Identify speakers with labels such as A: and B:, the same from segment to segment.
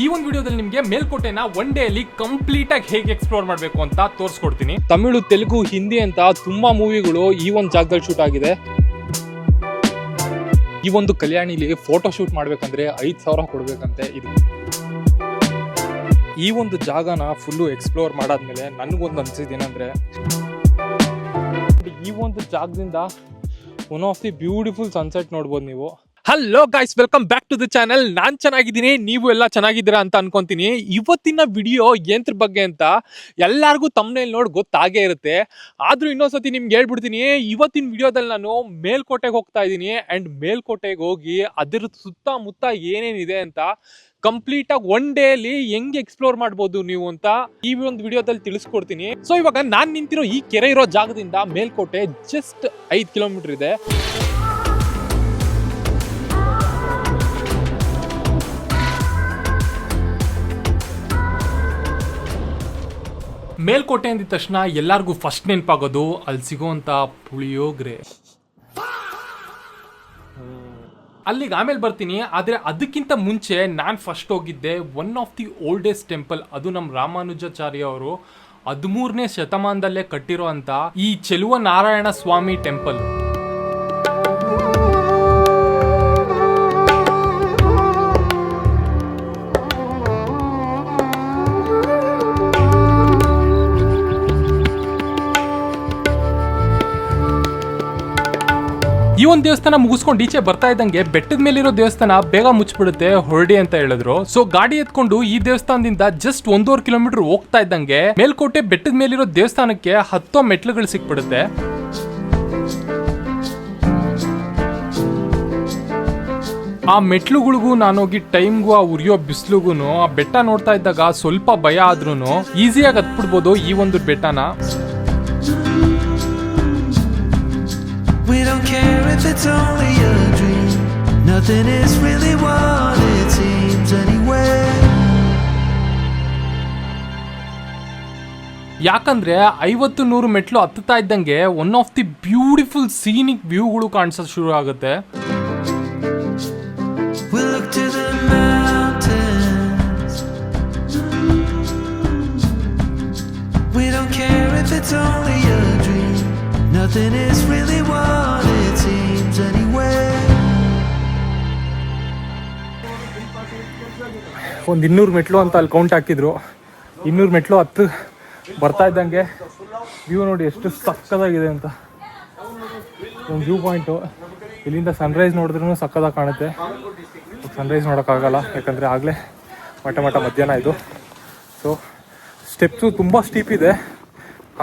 A: ಈ ಒಂದು ವಿಡಿಯೋದಲ್ಲಿ ನಿಮಗೆ ಮೇಲ್ಕೋಟೆನ ಒನ್ ಡೇ ಅಲ್ಲಿ ಕಂಪ್ಲೀಟ್ ಆಗಿ ಹೇಗೆ ಎಕ್ಸ್ಪ್ಲೋರ್ ಮಾಡಬೇಕು ಅಂತ ತೋರಿಸ್ಕೊಡ್ತೀನಿ. ತಮಿಳು, ತೆಲುಗು, ಹಿಂದಿ ಅಂತ ತುಂಬಾ ಮೂವಿಗಳು ಈ ಒಂದು ಜಾಗದಲ್ಲಿ ಶೂಟ್ ಆಗಿದೆ. ಈ ಒಂದು ಕಲ್ಯಾಣಿಲಿ ಫೋಟೋ ಶೂಟ್ ಮಾಡ್ಬೇಕಂದ್ರೆ 5,000 ಕೊಡ್ಬೇಕಂತೆ. ಈ ಒಂದು ಜಾಗನ ಫುಲ್ಲು ಎಕ್ಸ್ಪ್ಲೋರ್ ಮಾಡಾದ್ಮೇಲೆ ನನಗೊಂದು ಅನ್ಸಿದ್ದೇನೆಂದ್ರೆ, ಈ ಒಂದು ಜಾಗದಿಂದ one of the beautiful sunset ನೋಡ್ಬೋದು ನೀವು. Hello guys, welcome back to the channel. ನಾನು ಚೆನ್ನಾಗಿದ್ದೀನಿ, ನೀವು ಎಲ್ಲ ಚೆನ್ನಾಗಿದ್ದೀರಾ ಅಂತ ಅನ್ಕೊಂತೀನಿ. ಇವತ್ತಿನ ವಿಡಿಯೋ ಎಂತ್ರ ಬಗ್ಗೆ ಅಂತ ಎಲ್ಲರಿಗೂ ತಮ್ಮನೇಲಿ ನೋಡಿ ಗೊತ್ತಾಗೇ ಇರುತ್ತೆ. ಆದ್ರೂ ಇನ್ನೊಂದ್ಸತಿ ನಿಮ್ಗೆ ಹೇಳ್ಬಿಡ್ತೀನಿ, ಇವತ್ತಿನ ವಿಡಿಯೋದಲ್ಲಿ ನಾನು ಮೇಲ್ಕೋಟೆಗೆ ಹೋಗ್ತಾ ಇದ್ದೀನಿ. ಆ್ಯಂಡ್ ಮೇಲ್ಕೋಟೆಗೆ ಹೋಗಿ ಅದರ ಸುತ್ತಮುತ್ತ ಏನೇನಿದೆ ಅಂತ ಕಂಪ್ಲೀಟ್ ಆಗಿ ಒನ್ ಡೇ ಅಲ್ಲಿ ಹೆಂಗೆ ಎಕ್ಸ್ಪ್ಲೋರ್ ಮಾಡ್ಬೋದು ನೀವು ಅಂತ ಈ ಒಂದು ವಿಡಿಯೋದಲ್ಲಿ ತಿಳಿಸ್ಕೊಡ್ತೀನಿ. ಸೊ ಇವಾಗ ನಾನು ನಿಂತಿರೋ ಈ ಕೆರೆ ಇರೋ ಜಾಗದಿಂದ ಮೇಲ್ಕೋಟೆ ಜಸ್ಟ್ 5 ಕಿಲೋಮೀಟರ್ ಇದೆ. ಮೇಲ್ಕೋಟೆ ಅಂದಿದ ತಕ್ಷಣ ಎಲ್ಲರಿಗೂ ಫಸ್ಟ್ ನೆನಪಾಗೋದು ಅಲ್ಲಿ ಸಿಗೋಂಥ ಪುಳಿಯೋಗರೆ. ಅಲ್ಲಿಗೆ ಆಮೇಲೆ ಬರ್ತೀನಿ. ಆದರೆ ಅದಕ್ಕಿಂತ ಮುಂಚೆ ನಾನು ಫಸ್ಟ್ ಹೋಗಿದ್ದೆ one of the oldest temple. ಅದು ನಮ್ಮ ರಾಮಾನುಜಾಚಾರ್ಯ ಅವರು 13ನೇ ಶತಮಾನದಲ್ಲೇ ಕಟ್ಟಿರೋ ಅಂತ ಈ ಚೆಲುವ ನಾರಾಯಣ ಸ್ವಾಮಿ ಟೆಂಪಲ್. ಈ ಒಂದು ದೇವಸ್ಥಾನ ಮುಗಿಸ್ಕೊಂಡು ಈಚೆ ಬರ್ತಾ ಇದ್ದಂಗೆ ಬೆಟ್ಟದ ಮೇಲಿರೋ ದೇವಸ್ಥಾನ ಬೇಗ ಮುಚ್ಚಿಬಿಡುತ್ತೆ, ಹೊರಡಿ ಅಂತ ಹೇಳಿದ್ರು. ಸೊ ಗಾಡಿ ಎತ್ಕೊಂಡು ಈ ದೇವಸ್ಥಾನದಿಂದ ಜಸ್ಟ್ 1.5 ಕಿಲೋಮೀಟರ್ ಹೋಗ್ತಾ ಇದ್ದಂಗೆ ಮೇಲ್ಕೋಟೆ ಬೆಟ್ಟದ ಮೇಲಿರೋ ದೇವಸ್ಥಾನಕ್ಕೆ 10 ಮೆಟ್ಲುಗಳು ಸಿಕ್ಬಿಡುತ್ತೆ. ಆ ಮೆಟ್ಲುಗಳಿಗೂ ನಾನೋಗಿ ಟೈಮ್ಗೂ ಆ ಉರಿಯೋ ಬಿಸಿಲುಗೂ ಆ ಬೆಟ್ಟ ನೋಡ್ತಾ ಇದ್ದಾಗ ಸ್ವಲ್ಪ ಭಯ ಆದ್ರೂ ಈಸಿಯಾಗಿ ಹತ್ಬಿಡ್ಬೋದು ಈ ಒಂದು ಬೆಟ್ಟನ.
B: We don't care if it's only a dream. Nothing is really what it seems anyway.
A: ಯಾಕಂದ್ರೆ 50-100 ಮೆಟ್ಲು ಹತ್ತುತ್ತಾ ಇದ್ದಂಗೆ one of the beautiful scenic ವ್ಯೂಗಳು ಕಾಣಿಸೋದು ಶುರು ಆಗುತ್ತೆ.
B: We'll look to the mountains. We don't care if it's only a dream. Nothing is really what it seems anyway.
A: ಒಂದು 200 ಮೆಟ್ಲು ಅಂತ ಅಲ್ಲಿ ಕೌಂಟ್ ಹಾಕಿದ್ರು. 200 ಮೆಟ್ಲು ಹತ್ತು ಬರ್ತಾ ಇದ್ದಂಗೆ ವ್ಯೂ ನೋಡಿ ಎಷ್ಟು ಸಕ್ಕದಾಗಿದೆ ಅಂತ. ಒಂದು ವ್ಯೂ ಪಾಯಿಂಟು. ಇಲ್ಲಿಂದ ಸನ್ರೈಸ್ ನೋಡಿದ್ರೂ ಸಕ್ಕದಾಗಿ ಕಾಣುತ್ತೆ. ಸನ್ರೈಸ್ ನೋಡೋಕ್ಕಾಗಲ್ಲ, ಯಾಕಂದರೆ ಆಗಲೇ ಮಠ ಮಧ್ಯಾಹ್ನ ಇದು. ಸೊ ಸ್ಟೆಪ್ಸು ತುಂಬ ಸ್ಟೀಪ್ ಇದೆ.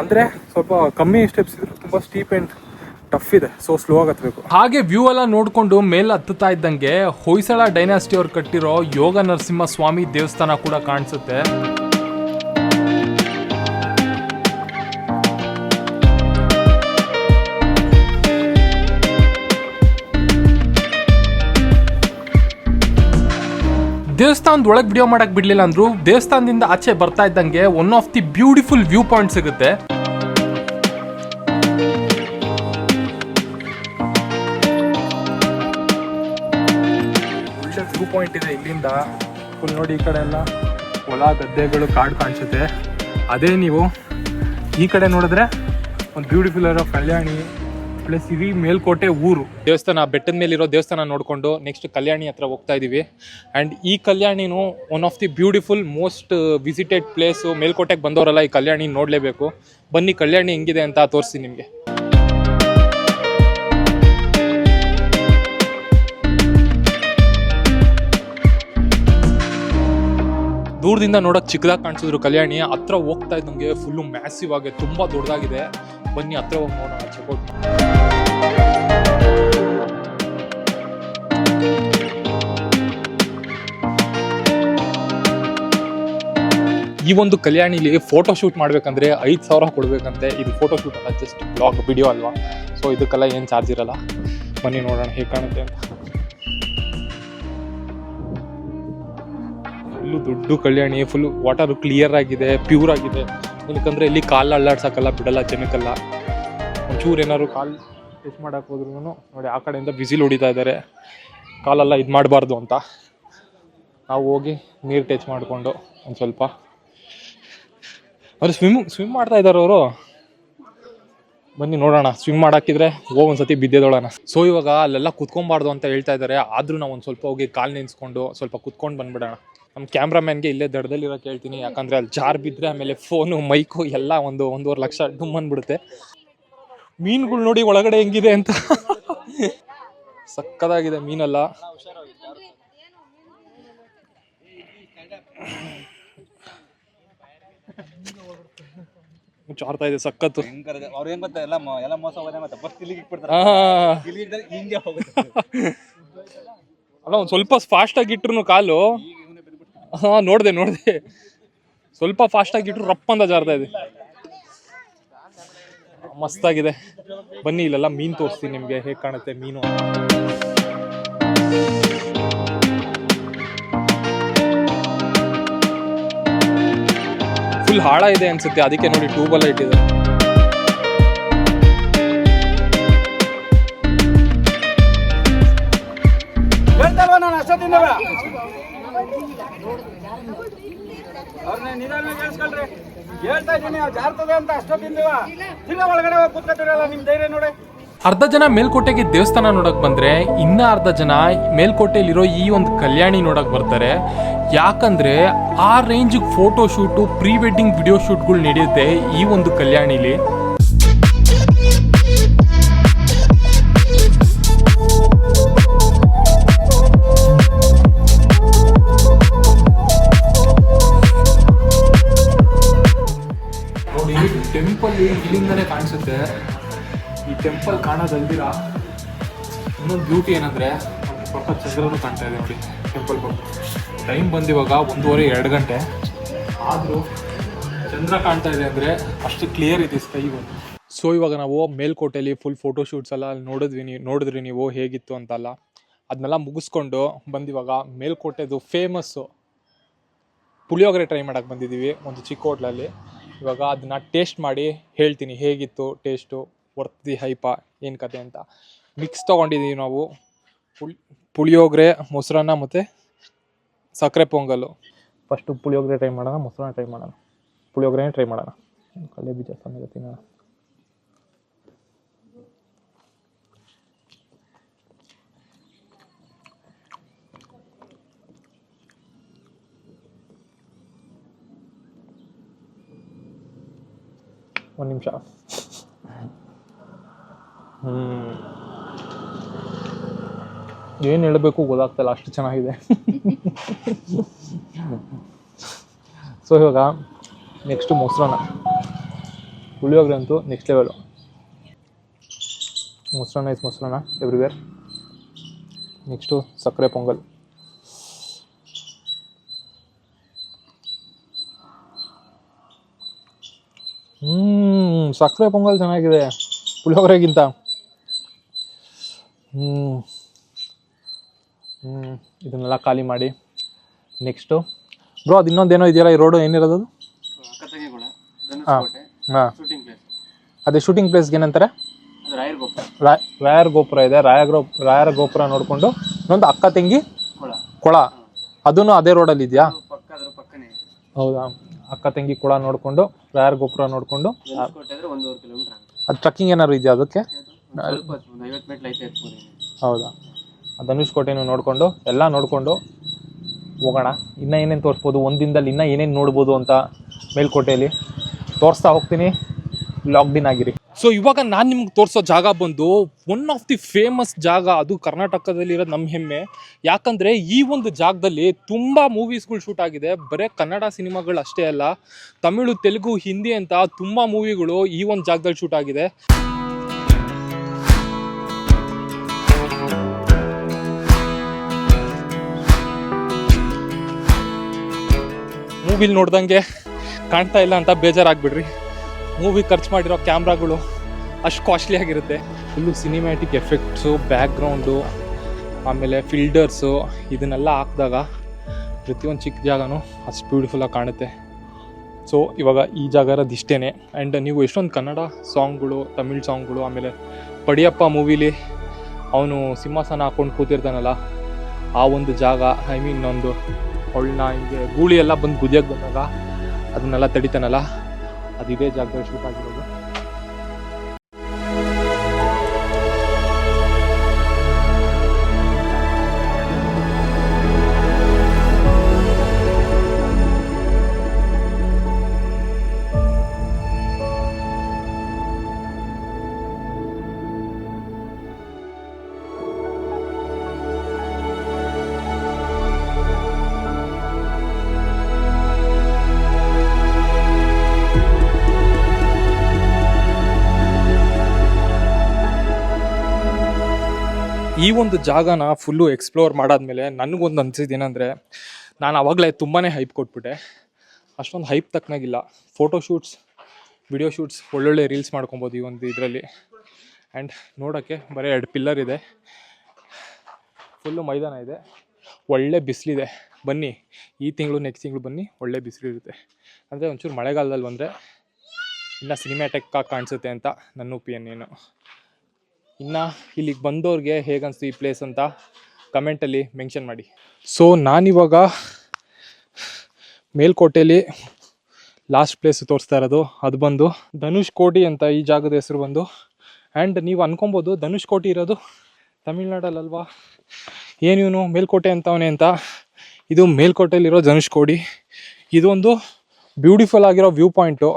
A: ಅಂದರೆ ಸ್ವಲ್ಪ ಕಮ್ಮಿ ಸ್ಟೆಪ್ಸ್ ಇದ್ರು, ತುಂಬ ಸ್ಟೀಪ್ ಆ್ಯಂಡ್ ಟಫ್ ಇದೆ. ಸೊ ಸ್ಲೋ ಆಗಿ ಹತ್ತಬೇಕು. ಹಾಗೆ ವ್ಯೂ ಎಲ್ಲ ನೋಡಿಕೊಂಡು ಮೇಲೆ ಹತ್ತುತ್ತಾ ಇದ್ದಂಗೆ ಹೊಯ್ಸಳ ಡೈನಾಸ್ಟಿ ಅವ್ರು ಕಟ್ಟಿರೋ ಯೋಗ ನರಸಿಂಹ ಸ್ವಾಮಿ ದೇವಸ್ಥಾನ ಕೂಡ ಕಾಣಿಸುತ್ತೆ. ದೇವಸ್ಥಾನದ ಒಳಗೆ ವಿಡಿಯೋ ಮಾಡಕ್ ಬಿಡ್ಲಿಲ್ಲ ಅಂದ್ರು ದೇವಸ್ಥಾನದಿಂದ ಆಚೆ ಬರ್ತಾ ಇದ್ದಂಗೆ one of the beautiful view point ಸಿಗುತ್ತೆ. ಒಳ್ಳೆ ವ್ಯೂ ಪಾಯಿಂಟ್ ಇದೆ ಇಲ್ಲಿಂದ. ಫುಲ್ ನೋಡಿ, ಈ ಕಡೆ ಎಲ್ಲ ಹೊಲ ಗದ್ದೆಗಳು, ಕಾಡು ಕಾಣಿಸುತ್ತೆ. ಅದೇ ನೀವು ಈ ಕಡೆ ನೋಡಿದ್ರೆ ಒಂದು ಬ್ಯೂಟಿಫುಲ್ ಇರೋ ಕಲ್ಯಾಣಿ ಪ್ಲಸ್ ಇಡೀ ಮೇಲ್ಕೋಟೆ ಊರು. ದೇವಸ್ಥಾನ ಬೆಟ್ಟದ ಮೇಲಿರೋ ದೇವಸ್ಥಾನ ನೋಡಿಕೊಂಡು ನೆಕ್ಸ್ಟ್ ಕಲ್ಯಾಣಿ ಹತ್ರ ಹೋಗ್ತಾ ಇದ್ದೀವಿ. ಆ್ಯಂಡ್ ಈ ಕಲ್ಯಾಣಿನೂ one of the beautiful most visited place. ಮೇಲ್ಕೋಟೆಗೆ ಬಂದವರೆಲ್ಲ ಈ ಕಲ್ಯಾಣಿ ನೋಡಲೇಬೇಕು. ಬನ್ನಿ ಕಲ್ಯಾಣಿ ಹೆಂಗಿದೆ ಅಂತ ತೋರಿಸ್ತೀನಿ ನಿಮಗೆ. ದೂರದಿಂದ ನೋಡೋಕೆ ಚಿಕ್ಕದಾಗಿ ಕಾಣಿಸಿದ್ರು ಕಲ್ಯಾಣಿ. ಹತ್ರ ಹೋಗ್ತಾ ಇದ್ದಂಗೆ ಫುಲ್ಲು ಮ್ಯಾಸಿವ್ ಆಗಿ ತುಂಬ ದೊಡ್ಡದಾಗಿದೆ. ಬನ್ನಿ ಹತ್ರ ಹೋಗಿ ನೋಡೋಣ, ಚೆಕ್ಔಟ್. ಈ ಒಂದು ಕಲ್ಯಾಣಿಲಿ ಫೋಟೋ ಶೂಟ್ ಮಾಡ್ಬೇಕಂದ್ರೆ 5,000 ಕೊಡ್ಬೇಕಂತೆ. ಇದು ಫೋಟೋ ಶೂಟ್ ಅಲ್ಲ, ಜಸ್ಟ್ ಬ್ಲಾಗ್ ವಿಡಿಯೋ ಅಲ್ವಾ. ಸೊ ಇದಕ್ಕೆಲ್ಲ ಏನು ಚಾರ್ಜ್ ಇರಲ್ಲ. ಬನ್ನಿ ನೋಡೋಣ ಹೇಗೆ ಕಾಣುತ್ತೆ ಅಂತ. ಫುಲ್ಲು ದೊಡ್ಡ ಕಲ್ಯಾಣಿ, ಫುಲ್ ವಾಟರ್ ಕ್ಲಿಯರ್ ಆಗಿದೆ, ಪ್ಯೂರ್ ಆಗಿದೆ. ಏನಕ್ಕಂದ್ರೆ ಇಲ್ಲಿ ಕಾಲು ಅಲ್ಲಾಡ್ಸೋಕ್ಕಲ್ಲ, ಬಿಡಲ್ಲ ಜನಕ್ಕೆಲ್ಲ. ಒಂಚೂರು ಏನಾದ್ರು ಕಾಲು ಟೆಸ್ಟ್ ಮಾಡಕ್ಕೆ ಹೋದ್ರೂ ನೋಡಿ ಆ ಕಡೆಯಿಂದ ಬಿಸಿಲು ಹೊಡಿತಾ ಇದ್ದಾರೆ, ಕಾಲೆಲ್ಲ ಇದು ಮಾಡಬಾರ್ದು ಅಂತ. ನಾವು ಹೋಗಿ ನೀರು ಟಚ್ ಮಾಡಿಕೊಂಡು ಒಂದು ಸ್ವಲ್ಪ ಅವ್ರು ಸ್ವಿಮ್ ಮಾಡ್ತಾ ಇದ್ದಾರೆ ಅವರು. ಬನ್ನಿ ನೋಡೋಣ, ಸ್ವಿಮ್ ಮಾಡಾಕಿದ್ರೆ ಹೋಗಿ ಒಂದ್ಸತಿ ಬಿದ್ದೆದೋಳೋಣ. ಸೊ ಇವಾಗ ಅಲ್ಲೆಲ್ಲ ಕುತ್ಕೊಬಾರ್ದು ಅಂತ ಹೇಳ್ತಾ ಇದ್ದಾರೆ, ಆದರೂ ನಾವು ಒಂದು ಸ್ವಲ್ಪ ಹೋಗಿ ಕಾಲು ನೆನೆಸ್ಕೊಂಡು ಸ್ವಲ್ಪ ಕುತ್ಕೊಂಡು ಬಂದ್ಬಿಡೋಣ. ನಮ್ಮ ಕ್ಯಾಮ್ರಾಮ್ಯಾನ್ಗೆ ಇಲ್ಲೇ ದಡದಲ್ಲಿರೋಕೆ ಹೇಳ್ತೀನಿ, ಯಾಕಂದರೆ ಅಲ್ಲಿ ಜಾರ್ ಬಿದ್ದರೆ ಆಮೇಲೆ ಫೋನು ಮೈಕು ಎಲ್ಲ 1.5 ಲಕ್ಷ ಡುಮ್ ಅಂದ್ಬಿಡುತ್ತೆ. ಮೀನುಗಳು ನೋಡಿ ಒಳಗಡೆ ಹೆಂಗಿದೆ ಅಂತ. ಸಕ್ಕದಾಗಿದೆ ಮೀನೆಲ್ಲ. ಚಾರ್ತಾ ಇದೆ ಸಕ್ಕತ್ತು. ಅಲ್ಲ ಒಂದ್ ಸ್ವಲ್ಪ ಫಾಸ್ಟ್ ಆಗಿ ಇಟ್ರು ಕಾಲು. ನೋಡ್ದೆ ಸ್ವಲ್ಪ ಫಾಸ್ಟ್ ಆಗಿ ಇಟ್ರು ರಪ್ಪ ಅಂತ ಜಾರ್ತಾ ಇದೆ. ಮಸ್ತಾಗಿದೆ. ಬನ್ನಿ ಇಲ್ಲೆಲ್ಲ ಮೀನ್ ತೋರಿಸ್ತೀನಿ ನಿಮ್ಗೆ, ಹೇಗ್ ಕಾಣುತ್ತೆ ಮೀನು. ಫುಲ್ ಹಾಳ ಇದೆ ಅನ್ಸುತ್ತೆ, ಅದಕ್ಕೆ ನೋಡಿ ಟ್ಯೂಬೆಲ್ಲ ಇಟ್ಟಿದ್ದಾರೆ. ಅರ್ಧ ಜನ ಮೇಲ್ಕೋಟೆಗೆ ದೇವಸ್ಥಾನ ನೋಡಕ್ ಬಂದ್ರೆ, ಇನ್ನ ಅರ್ಧ ಜನ ಮೇಲ್ಕೋಟೆಯಲ್ಲಿರೋ ಈ ಒಂದು ಕಲ್ಯಾಣಿ ನೋಡಕ್ ಬರ್ತಾರೆ. ಯಾಕಂದ್ರೆ ಆ range photo shoot, pre wedding video ಶೂಟ್ಗಳು ನಡೆಯುತ್ತೆ ಈ ಒಂದು ಕಲ್ಯಾಣಿಲಿ. ನೋಡಿ ಟೆಂಪಲ್ ಇಲ್ಲಿಂದನೇ ಕಾಣಿಸುತ್ತೆ. ಈ ಟೆಂಪಲ್ ಕಾಣೋದಲ್ದಿರ ಇನ್ನೊಂದು ಬ್ಯೂಟಿ ಏನಂದ್ರೆ ಪಕ್ಕ ಚಂದ್ರನು ಕಾಣ್ತಾ ಇದೆ ನೋಡಿ ಟೆಂಪಲ್ ಬಗ್ಗೆ. ಟೈಮ್ ಬಂದಿವಾಗ 1:30-2 ಗಂಟೆ ಆದರೂ ಚಂದ್ರ ಕಾಣ್ತಾ ಇದೆ ಅಂದರೆ ಅಷ್ಟು ಕ್ಲಿಯರ್ ಇದೆ ಸ್ಕೈ ಬಂದು. ಸೊ ಇವಾಗ ನಾವು ಮೇಲ್ಕೋಟೆಯಲ್ಲಿ ಫುಲ್ ಫೋಟೋ ಶೂಟ್ಸ್ ಎಲ್ಲ ನೋಡಿದ್ರಿ ನೀವು ಹೇಗಿತ್ತು ಅಂತಲ್ಲ. ಅದನ್ನೆಲ್ಲ ಮುಗಿಸ್ಕೊಂಡು ಬಂದಿವಾಗ ಮೇಲ್ಕೋಟೆದು ಫೇಮಸ್ಸು ಪುಳಿಯೋಗರೆ ಟ್ರೈ ಮಾಡೋಕ್ಕೆ ಬಂದಿದ್ದೀವಿ ಒಂದು ಚಿಕ್ಕ ಹೋಟ್ಲಲ್ಲಿ. ಇವಾಗ ಅದನ್ನ ಟೇಸ್ಟ್ ಮಾಡಿ ಹೇಳ್ತೀನಿ ಹೇಗಿತ್ತು ಟೇಸ್ಟು, ವರ್ತಿ ಹೈಪ ಏನು ಕತೆ ಅಂತ. ಮಿಕ್ಸ್ ತೊಗೊಂಡಿದ್ದೀವಿ ನಾವು, ಪುಳಿಯೋಗರೆ, ಮೊಸರನ್ನ ಮತ್ತು ಸಕ್ಕರೆ ಪೊಂಗಲ್ಲು. ಫಸ್ಟು ಪುಳಿಯೋಗರೆ ಟ್ರೈ ಮಾಡೋಣ, ಮೊಸರನ್ನ ಟ್ರೈ ಮಾಡೋಣ. ಪುಳಿಯೋಗರೆನೇ ಟ್ರೈ ಮಾಡೋಣ, ಕಡಲೆ ಬೀಜ ಸಮೇತ ತಿನ್ನೋಣ. ಒಂದು ನಿಮಿಷ. ಏನು ಹೇಳಬೇಕು ಗೊತ್ತಾಗ್ತಲ್ಲ, ಅಷ್ಟು ಚೆನ್ನಾಗಿದೆ. ಸೊ ಇವಾಗ ನೆಕ್ಸ್ಟು ಮೊಸರನ್ನ. ಪುಳಿಯೋಗರೆ ಅಂತೂ ನೆಕ್ಸ್ಟ್ ಲೆವೆಲು. ಮೊಸರನ್ನ ಇಸ್ ಮೊಸರನ್ನ ಎವ್ರಿವೇರ್. ನೆಕ್ಸ್ಟು ಸಕ್ಕರೆ ಪೊಂಗಲ್. ಸಕ್ಕರೆ ಪೊಂಗಲ್ ಚೆನ್ನಾಗಿದೆ ಪುಳಿಯೋಗರೆಗಿಂತ. ಇದನ್ನೆಲ್ಲ ಖಾಲಿ ಮಾಡಿ ನೆಕ್ಸ್ಟು ಬ್ರೋ ಅದು ಇನ್ನೊಂದೇನೋ ಇದೆಯಲ್ಲ, ಈ ರೋಡು ಏನಿರೋದು? ಹಾಂ ಹಾಂ, ಅದೇ ಶೂಟಿಂಗ್ ಪ್ಲೇಸ್ಗೆ ಏನಂತಾರೆ? ರಾಯರ್ ಗೋಪುರ ಇದೆ. ರಾಯರ ಗೋಪುರ ನೋಡಿಕೊಂಡು ಇನ್ನೊಂದು ಅಕ್ಕ ತಂಗಿ ಕೊಳ, ಅದೂ ಅದೇ ರೋಡಲ್ಲಿ ಇದೆಯಾ? ಹೌದಾ, ಅಕ್ಕ ತಂಗಿ ಕೊಳ ನೋಡಿಕೊಂಡು ರಾಯರ್ ಗೋಪುರ ನೋಡಿಕೊಂಡು. ಅದು ಟ್ರಕ್ಕಿಂಗ್ ಏನಾದ್ರು ಇದೆಯಾ ಅದಕ್ಕೆ? ಹೌದಾ, ಧನುಷ್ಕೋಟೆನೂ ನೋಡಿಕೊಂಡು ಎಲ್ಲ ನೋಡಿಕೊಂಡು ಹೋಗೋಣ. ಇನ್ನೂ ಏನೇನು ತೋರಿಸ್ಬೋದು, ಒಂದಿನದಲ್ಲಿ ಇನ್ನೂ ಏನೇನು ನೋಡ್ಬೋದು ಅಂತ ಮೇಲ್ಕೋಟೆಯಲ್ಲಿ ತೋರಿಸ್ತಾ ಹೋಗ್ತೀನಿ. ಲಾಕ್ಡ್ ಇನ್ ಆಗಿರಿ. ಸೊ ಇವಾಗ ನಾನು ನಿಮ್ಗೆ ತೋರಿಸೋ ಜಾಗ ಬಂದು ಒನ್ ಆಫ್ ದಿ ಫೇಮಸ್ ಜಾಗ. ಅದು ಕರ್ನಾಟಕದಲ್ಲಿ ಇರೋದು ನಮ್ಮ ಹೆಮ್ಮೆ. ಯಾಕಂದರೆ ಈ ಒಂದು ಜಾಗದಲ್ಲಿ ತುಂಬ ಮೂವೀಸ್ಗಳು ಶೂಟ್ ಆಗಿದೆ. ಬರೀ ಕನ್ನಡ ಸಿನಿಮಾಗಳು ಅಷ್ಟೇ ಅಲ್ಲ, ತಮಿಳು, ತೆಲುಗು, ಹಿಂದಿ ಅಂತ ತುಂಬ ಮೂವಿಗಳು ಈ ಒಂದು ಜಾಗದಲ್ಲಿ ಶೂಟ್ ಆಗಿದೆ. ಮೂವಿಲಿ ನೋಡ್ದಂಗೆ ಕಾಣ್ತಾ ಇಲ್ಲ ಅಂತ ಬೇಜಾರಾಗ್ಬಿಡ್ರಿ. ಮೂವಿ ಖರ್ಚು ಮಾಡಿರೋ ಕ್ಯಾಮ್ರಾಗಳು ಅಷ್ಟು ಕಾಸ್ಟ್ಲಿ ಆಗಿರುತ್ತೆ. ಫುಲ್ಲು ಸಿನಿಮ್ಯಾಟಿಕ್ ಎಫೆಕ್ಟ್ಸು, ಬ್ಯಾಕ್ಗ್ರೌಂಡು, ಆಮೇಲೆ ಫಿಲ್ಟರ್ಸು ಇದನ್ನೆಲ್ಲ ಹಾಕಿದಾಗ ಪ್ರತಿಯೊಂದು ಚಿಕ್ಕ ಜಾಗನೂ ಅಷ್ಟು ಬ್ಯೂಟಿಫುಲ್ಲಾಗಿ ಕಾಣುತ್ತೆ. ಸೊ ಇವಾಗ ಈ ಜಾಗ ಇರೋದು ಇಷ್ಟೇ. ಆ್ಯಂಡ್ ನೀವು ಎಷ್ಟೊಂದು ಕನ್ನಡ ಸಾಂಗ್ಗಳು, ತಮಿಳ್ ಸಾಂಗ್ಗಳು, ಆಮೇಲೆ ಪಡಿಯಪ್ಪ ಮೂವಿಲಿ ಅವನು ಸಿಂಹಾಸನ ಹಾಕ್ಕೊಂಡು ಕೂತಿರ್ತಾನಲ್ಲ, ಆ ಒಂದು ಜಾಗ, ಐ ಮೀನ್ ಒಂದು ಅವಳನ್ನ ಹಿಂಗೆ ಗೂಳಿ ಎಲ್ಲ ಬಂದು ಗುದಿಯಕ್ಕೆ ಬಂದಾಗ ಅದನ್ನೆಲ್ಲ ತಡಿತಾನಲ್ಲ, ಅದು ಇದೇ ಜಾಗದಲ್ಲಿ ಶೂಟ್ ಆಗಿರೋದು. ಈ ಒಂದು ಜಾಗನ ಫುಲ್ಲು ಎಕ್ಸ್ಪ್ಲೋರ್ ಮಾಡಾದ್ಮೇಲೆ ನನಗೊಂದು ಅನ್ಸಿದ್ದು ಏನಂದರೆ, ನಾನು ಆವಾಗಲೇ ತುಂಬಾ ಹೈಪ್ ಕೊಟ್ಬಿಟ್ಟೆ. ಅಷ್ಟೊಂದು ಹೈಪ್ ತಕ್ಕನಾಗಿಲ್ಲ. ಫೋಟೋ ಶೂಟ್ಸ್, ವಿಡಿಯೋ ಶೂಟ್ಸ್, ಒಳ್ಳೊಳ್ಳೆ ರೀಲ್ಸ್ ಮಾಡ್ಕೊಬೋದು ಈ ಒಂದು ಇದರಲ್ಲಿ. ಆ್ಯಂಡ್ ನೋಡೋಕ್ಕೆ ಬರೀ 2 ಪಿಲ್ಲರ್ ಇದೆ, ಫುಲ್ಲು ಮೈದಾನ ಇದೆ, ಒಳ್ಳೆ ಬಿಸಿಲಿದೆ. ಬನ್ನಿ ಈ ತಿಂಗಳು ನೆಕ್ಸ್ಟ್ ತಿಂಗಳು ಬನ್ನಿ, ಒಳ್ಳೆ ಬಿಸಿಲಿರುತ್ತೆ. ಅಂದರೆ ಒಂಚೂರು ಮಳೆಗಾಲದಲ್ಲಿ ಬಂದರೆ ಇನ್ನು ಸಿನಿಮ್ಯಾಟಿಕ್ ಆಗಿ ಕಾಣಿಸುತ್ತೆ ಅಂತ ನನ್ನ ಒಪಿನಿಯನು. ಇನ್ನು ಇಲ್ಲಿಗೆ ಬಂದವ್ರಿಗೆ ಹೇಗನ್ನಿಸ್ತು ಈ ಪ್ಲೇಸ್ ಅಂತ ಕಮೆಂಟಲ್ಲಿ ಮೆನ್ಷನ್ ಮಾಡಿ. ಸೊ ನಾನಿವಾಗ ಮೇಲ್ಕೋಟೆಯಲ್ಲಿ ಲಾಸ್ಟ್ ಪ್ಲೇಸ್ ತೋರಿಸ್ತಾ ಇರೋದು, ಅದು ಬಂದು ಧನುಷ್ಕೋಟಿ ಅಂತ ಈ ಜಾಗದ ಹೆಸರು ಬಂದು. ಆ್ಯಂಡ್ ನೀವು ಅನ್ಕೊಬೋದು ಧನುಷ್ಕೋಟಿ ಇರೋದು ತಮಿಳ್ನಾಡಲ್ಲಲ್ವಾ, ಏನು ಇವನು ಮೇಲ್ಕೋಟೆ ಅಂತವನೇ ಅಂತ. ಇದು ಮೇಲ್ಕೋಟೆಯಲ್ಲಿರೋ ಧನುಷ್ಕೋಡಿ. ಇದೊಂದು ಬ್ಯೂಟಿಫುಲ್ ಆಗಿರೋ ವ್ಯೂ ಪಾಯಿಂಟು.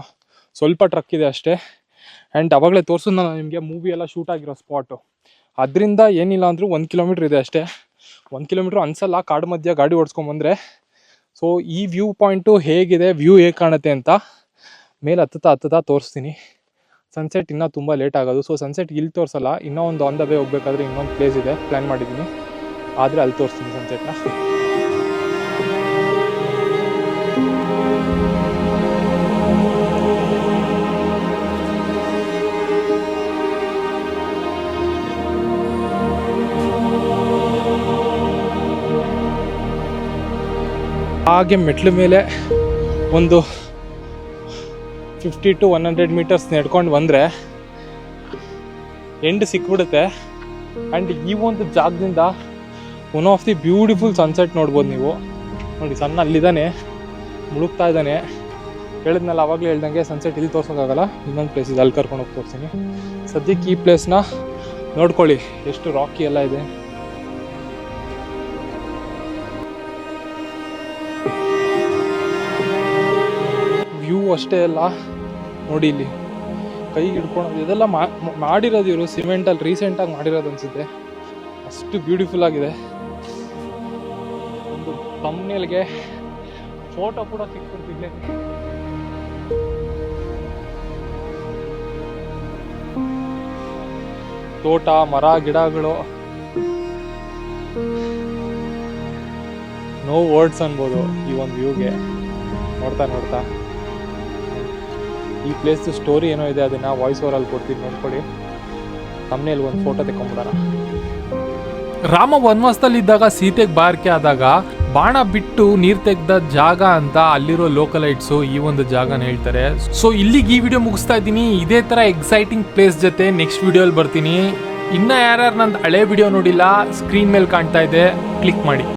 A: ಸ್ವಲ್ಪ ಟ್ರಕ್ ಇದೆ ಅಷ್ಟೇ. ಆ್ಯಂಡ್ ಅವಾಗಲೇ ತೋರಿಸೋದು ನಾನು ನಿಮಗೆ ಮೂವಿ ಎಲ್ಲ ಶೂಟ್ ಆಗಿರೋ ಸ್ಪಾಟು. ಅದರಿಂದ ಏನಿಲ್ಲ ಅಂದರೂ 1 ಕಿಲೋಮೀಟ್ರ್ ಇದೆ ಅಷ್ಟೇ. 1 ಕಿಲೋಮೀಟ್ರ್ ಅನ್ಸಲ್ಲ ಕಾಡು ಮಧ್ಯ ಗಾಡಿ ಓಡಿಸ್ಕೊಂಬಂದರೆ. ಸೊ ಈ ವ್ಯೂ ಪಾಯಿಂಟು ಹೇಗಿದೆ, ವ್ಯೂ ಹೇಗೆ ಕಾಣುತ್ತೆ ಅಂತ ಮೇಲೆ ಹತ್ತುತ್ತಾ ತೋರಿಸ್ತೀನಿ. ಸನ್ಸೆಟ್ ಇನ್ನೂ ತುಂಬ ಲೇಟ್ ಆಗೋದು. ಸೊ ಸನ್ಸೆಟ್ ಇಲ್ಲಿ ತೋರಿಸಲ್ಲ, ಇನ್ನೂ ಒಂದು ಆನ್ ದ ವೇ ಹೋಗ್ಬೇಕಾದ್ರೆ ಇನ್ನೊಂದು ಪ್ಲೇಸ್ ಇದೆ ಪ್ಲ್ಯಾನ್ ಮಾಡಿದ್ದೀನಿ, ಆದರೆ ಅಲ್ಲಿ ತೋರಿಸ್ತೀನಿ ಸನ್ಸೆಟ್ನ. ಹಾಗೆ ಮೆಟ್ಲ ಮೇಲೆ ಒಂದು 50 to 100 ಮೀಟರ್ಸ್ ನಡ್ಕೊಂಡು ಬಂದರೆ ಎಂಡ್ ಸಿಕ್ಬಿಡುತ್ತೆ. ಆ್ಯಂಡ್ ಈ ಒಂದು ಜಾಗದಿಂದ one of the beautiful sunset ನೋಡ್ಬೋದು ನೀವು. ನೋಡಿ ಸಣ್ಣ ಅಲ್ಲಿದ್ದಾನೆ, ಮುಳುಗ್ತಾ ಇದ್ದಾನೆ. ಹೇಳಿದ್ನಲ್ಲ ಆವಾಗಲೇ ಹೇಳ್ದಂಗೆ ಸನ್ಸೆಟ್ ಇಲ್ಲಿ ತೋರ್ಸೋಕ್ಕಾಗಲ್ಲ, ಇನ್ನೊಂದು ಪ್ಲೇಸ್ ಇದೆ, ಅಲ್ಲಿ ಕರ್ಕೊಂಡು ಹೋಗಿ ತೋರಿಸ್ತೀನಿ. ಸದ್ಯಕ್ಕೆ ಈ ಪ್ಲೇಸ್ನ ನೋಡ್ಕೊಳ್ಳಿ, ಎಷ್ಟು ರಾಕಿ ಎಲ್ಲ ಇದೆ. ವ್ಯೂ ಅಷ್ಟೇ ಅಲ್ಲ ನೋಡಿ, ಇಲ್ಲಿ ಕೈ ಹಿಡ್ಕೊಂಡು ಇದೆಲ್ಲ ಮಾಡಿರೋದು ಇವರು ಸಿಮೆಂಟಲ್ಲಿ ರೀಸೆಂಟಾಗಿ ಮಾಡಿರೋದು ಅನಿಸುತ್ತೆ. ಅಷ್ಟು ಬ್ಯೂಟಿಫುಲ್ ಆಗಿದೆ. ಒಂದು ತಮ್ನೇಲ್ಗೆ ಫೋಟೋ ಕೂಡ ಸಿಕ್ಬಿಡ್ತಿದ್ದೆ. ತೋಟ, ಮರ, ಗಿಡಗಳು, ನೋ ವರ್ಡ್ಸ್ ಅನ್ಬೋದು ಈ ಒಂದು ವ್ಯೂಗೆ. ನೋಡ್ತಾ ಈ ಪ್ಲೇಸ್ ಸ್ಟೋರಿ ಏನೋ ಇದೆ, ಅದನ್ನು ವಾಯ್ಸ್ ಓವರಲ್ಲಿ ಕೊಡ್ತೀನಿ ನೋಡ್ಕೊಳ್ಳಿ. ತಮ್ಮನೇಲಿ ಒಂದು ಫೋಟೋ ತೆಕ್ಕೊಂಬಿಡೋಣ. ರಾಮ ವನವಾಸದಲ್ಲಿದ್ದಾಗ ಸೀತೆಗೆ ಬಾರಿಕೆ ಆದಾಗ ಬಾಣ ಬಿಟ್ಟು ನೀರು ತೆಗೆದ ಜಾಗ ಅಂತ ಅಲ್ಲಿರೋ ಲೋಕಲೈಟ್ಸು ಈ ಒಂದು ಜಾಗನ ಹೇಳ್ತಾರೆ. ಸೊ ಇಲ್ಲಿಗೆ ಈ ವಿಡಿಯೋ ಮುಗಿಸ್ತಾ ಇದ್ದೀನಿ. ಇದೇ ಥರ ಎಕ್ಸೈಟಿಂಗ್ ಪ್ಲೇಸ್ ಜೊತೆ ನೆಕ್ಸ್ಟ್ ವಿಡಿಯೋಲಿ ಬರ್ತೀನಿ. ಇನ್ನು ಯಾರ್ಯಾರು ನಂದು ಹಳೆ ವಿಡಿಯೋ ನೋಡಿಲ್ಲ, ಸ್ಕ್ರೀನ್ ಮೇಲೆ ಕಾಣ್ತಾ ಇದೆ, ಕ್ಲಿಕ್ ಮಾಡಿ.